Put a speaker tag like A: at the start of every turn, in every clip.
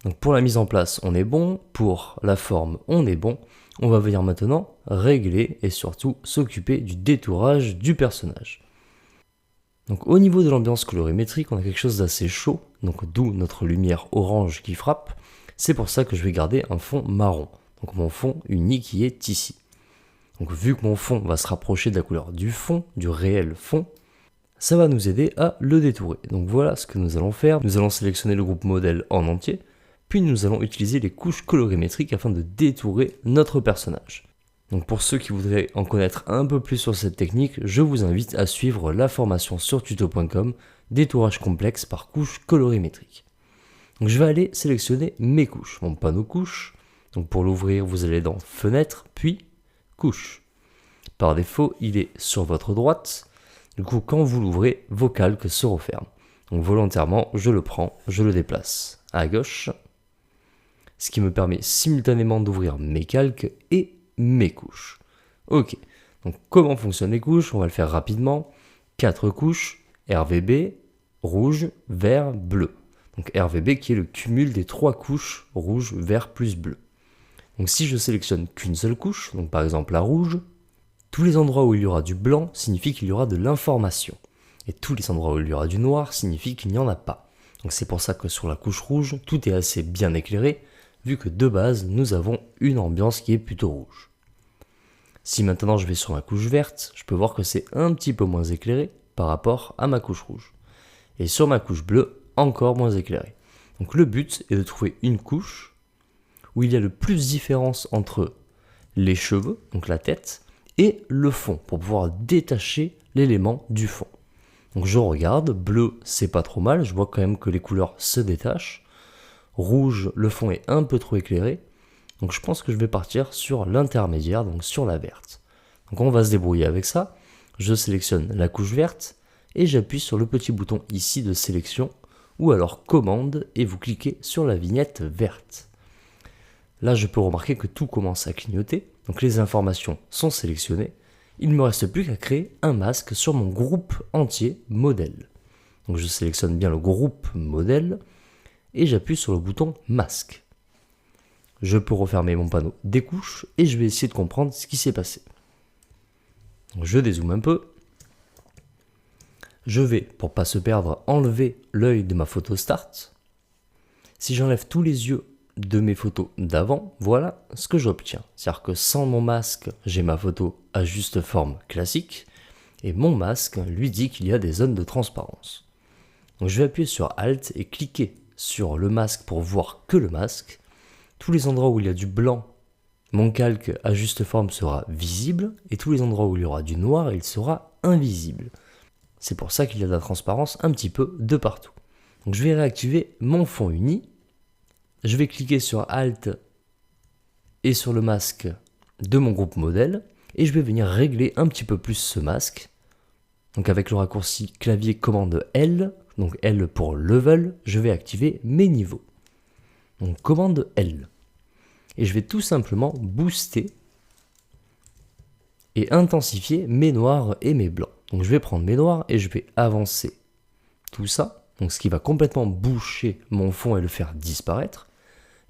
A: Donc pour la mise en place, on est bon. Pour la forme, on est bon. On va venir maintenant régler et surtout s'occuper du détourage du personnage. Donc au niveau de l'ambiance colorimétrique, on a quelque chose d'assez chaud, donc d'où notre lumière orange qui frappe. C'est pour ça que je vais garder un fond marron. Donc mon fond uni qui est ici. Donc vu que mon fond va se rapprocher de la couleur du fond, du réel fond, ça va nous aider à le détourer. Donc voilà ce que nous allons faire. Nous allons sélectionner le groupe modèle en entier, puis nous allons utiliser les couches colorimétriques afin de détourer notre personnage. Donc pour ceux qui voudraient en connaître un peu plus sur cette technique, je vous invite à suivre la formation sur tuto.com détourage complexe par couche colorimétrique. Donc je vais aller sélectionner mes couches, mon panneau couche. Donc pour l'ouvrir, vous allez dans fenêtre, puis couche. Par défaut, il est sur votre droite. Du coup, quand vous l'ouvrez, vos calques se referment. Donc volontairement, je le prends, je le déplace à gauche, ce qui me permet simultanément d'ouvrir mes calques et mes couches. Ok, donc comment fonctionnent les couches? On va le faire rapidement. 4 couches, RVB, rouge, vert, bleu. Donc RVB qui est le cumul des 3 couches, rouge, vert plus bleu. Donc si je sélectionne qu'une seule couche, donc par exemple la rouge, tous les endroits où il y aura du blanc signifie qu'il y aura de l'information. Et tous les endroits où il y aura du noir signifie qu'il n'y en a pas. Donc c'est pour ça que sur la couche rouge, tout est assez bien éclairé, vu que de base, nous avons une ambiance qui est plutôt rouge. Si maintenant je vais sur ma couche verte, je peux voir que c'est un petit peu moins éclairé par rapport à ma couche rouge. Et sur ma couche bleue, encore moins éclairé. Donc le but est de trouver une couche où il y a le plus de différence entre les cheveux, donc la tête, et le fond, pour pouvoir détacher l'élément du fond. Donc je regarde, bleu c'est pas trop mal, je vois quand même que les couleurs se détachent. Rouge, le fond est un peu trop éclairé, donc je pense que je vais partir sur l'intermédiaire, donc sur la verte. Donc on va se débrouiller avec ça, je sélectionne la couche verte, et j'appuie sur le petit bouton ici de sélection, ou alors commande, et vous cliquez sur la vignette verte. Là je peux remarquer que tout commence à clignoter, donc les informations sont sélectionnées, il ne me reste plus qu'à créer un masque sur mon groupe entier modèle. Donc je sélectionne bien le groupe modèle, et j'appuie sur le bouton masque. Je peux refermer mon panneau des couches et je vais essayer de comprendre ce qui s'est passé. Donc je dézoome un peu. Je vais, pour pas se perdre, enlever l'œil de ma photo start. Si j'enlève tous les yeux de mes photos d'avant, voilà ce que j'obtiens. C'est-à-dire que sans mon masque, j'ai ma photo à juste forme classique et mon masque lui dit qu'il y a des zones de transparence. Donc je vais appuyer sur Alt et cliquer sur le masque pour voir que le masque. Tous les endroits où il y a du blanc, mon calque à juste forme sera visible, et tous les endroits où il y aura du noir, il sera invisible. C'est pour ça qu'il y a de la transparence un petit peu de partout. Donc je vais réactiver mon fond uni, je vais cliquer sur Alt et sur le masque de mon groupe modèle, et je vais venir régler un petit peu plus ce masque. Donc avec le raccourci clavier commande L, donc L pour level, je vais activer mes niveaux. Donc commande L. Et je vais tout simplement booster et intensifier mes noirs et mes blancs. Donc je vais prendre mes noirs et je vais avancer tout ça. Donc ce qui va complètement boucher mon fond et le faire disparaître.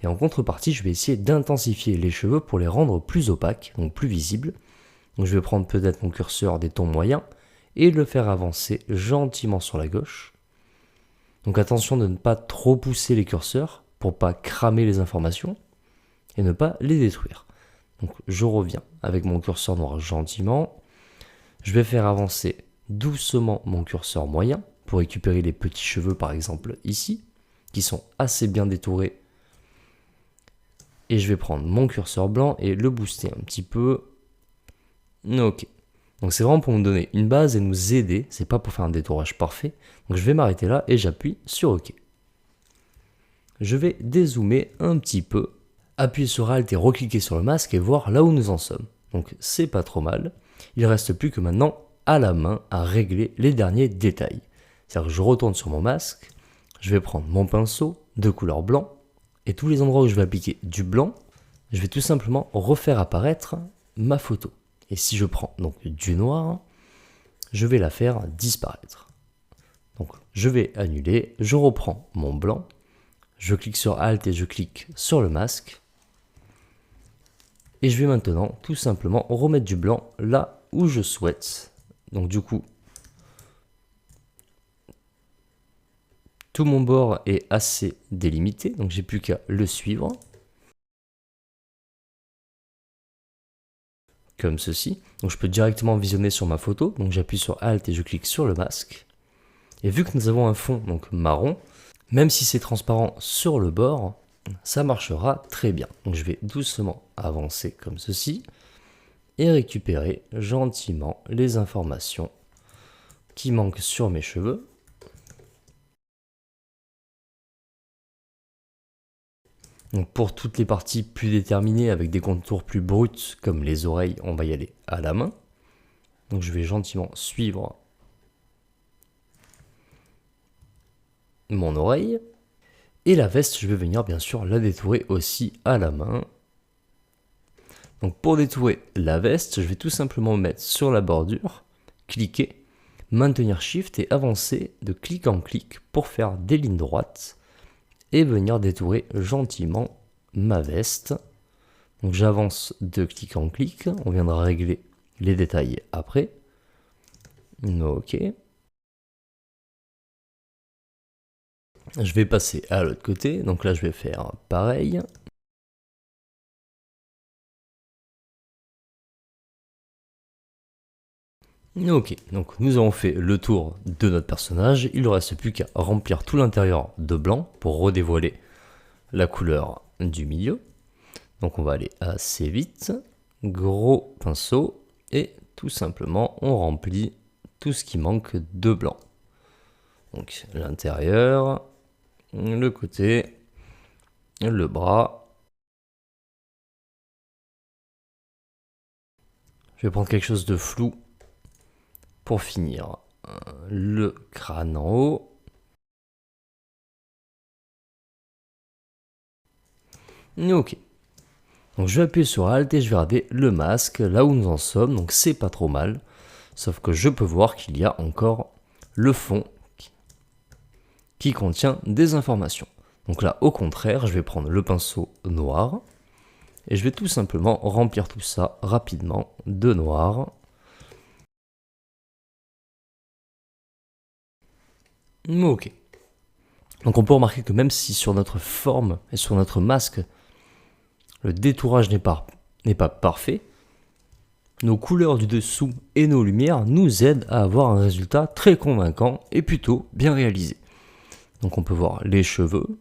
A: Et en contrepartie, je vais essayer d'intensifier les cheveux pour les rendre plus opaques, donc plus visibles. Donc je vais prendre peut-être mon curseur des tons moyens et le faire avancer gentiment sur la gauche. Donc attention de ne pas trop pousser les curseurs pour pas cramer les informations et ne pas les détruire. Donc je reviens avec mon curseur noir gentiment. Je vais faire avancer doucement mon curseur moyen pour récupérer les petits cheveux par exemple ici, qui sont assez bien détourés. Et je vais prendre mon curseur blanc et le booster un petit peu. Ok. Donc c'est vraiment pour nous donner une base et nous aider, c'est pas pour faire un détourage parfait. Donc je vais m'arrêter là et j'appuie sur OK. Je vais dézoomer un petit peu, appuyer sur Alt et recliquer sur le masque et voir là où nous en sommes. Donc c'est pas trop mal. Il ne reste plus que maintenant à la main à régler les derniers détails. C'est-à-dire que je retourne sur mon masque, je vais prendre mon pinceau de couleur blanc et tous les endroits où je vais appliquer du blanc, je vais tout simplement refaire apparaître ma photo. Et si je prends donc du noir, je vais la faire disparaître. Donc je vais annuler, je reprends mon blanc, Je clique sur Alt et je clique sur le masque. Et je vais maintenant tout simplement remettre du blanc là où je souhaite. Donc du coup, tout mon bord est assez délimité, donc j'ai plus qu'à le suivre. Comme ceci. Donc je peux directement visionner sur ma photo. Donc j'appuie sur Alt et je clique sur le masque. Et vu que nous avons un fond donc marron, même si c'est transparent sur le bord, ça marchera très bien. Donc je vais doucement avancer comme ceci et récupérer gentiment les informations qui manquent sur mes cheveux. Donc pour toutes les parties plus déterminées avec des contours plus bruts comme les oreilles, on va y aller à la main. Donc je vais gentiment suivre mon oreille. Et la veste, je vais venir bien sûr la détourer aussi à la main. Donc pour détourer la veste, je vais tout simplement me mettre sur la bordure, cliquer, maintenir Shift et avancer de clic en clic pour faire des lignes droites et venir détourer gentiment ma veste. Donc j'avance de clic en clic, on viendra régler les détails après. Ok. Je vais passer à l'autre côté, donc là je vais faire pareil. Ok, donc nous avons fait le tour de notre personnage, il ne reste plus qu'à remplir tout l'intérieur de blanc pour redévoiler la couleur du milieu. Donc on va aller assez vite, gros pinceau, et tout simplement on remplit tout ce qui manque de blanc. Donc l'intérieur, le côté, le bras. Je vais prendre quelque chose de flou pour finir. Le crâne en haut. Ok. Donc je vais appuyer sur Alt et je vais regarder le masque, là où nous en sommes, donc c'est pas trop mal. Sauf que je peux voir qu'il y a encore le fond qui contient des informations. Donc là, au contraire, je vais prendre le pinceau noir et je vais tout simplement remplir tout ça rapidement de noir. Ok. Donc on peut remarquer que même si sur notre forme et sur notre masque, le détourage n'est pas parfait, nos couleurs du dessous et nos lumières nous aident à avoir un résultat très convaincant et plutôt bien réalisé. Donc on peut voir les cheveux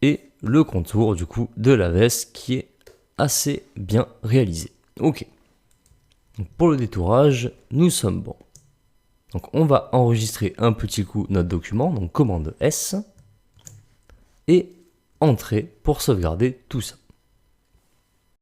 A: et le contour du coup de la veste qui est assez bien réalisé. Ok. Donc pour le détourage, nous sommes bons. Donc on va enregistrer un petit coup notre document, donc commande S, et entrer pour sauvegarder tout ça.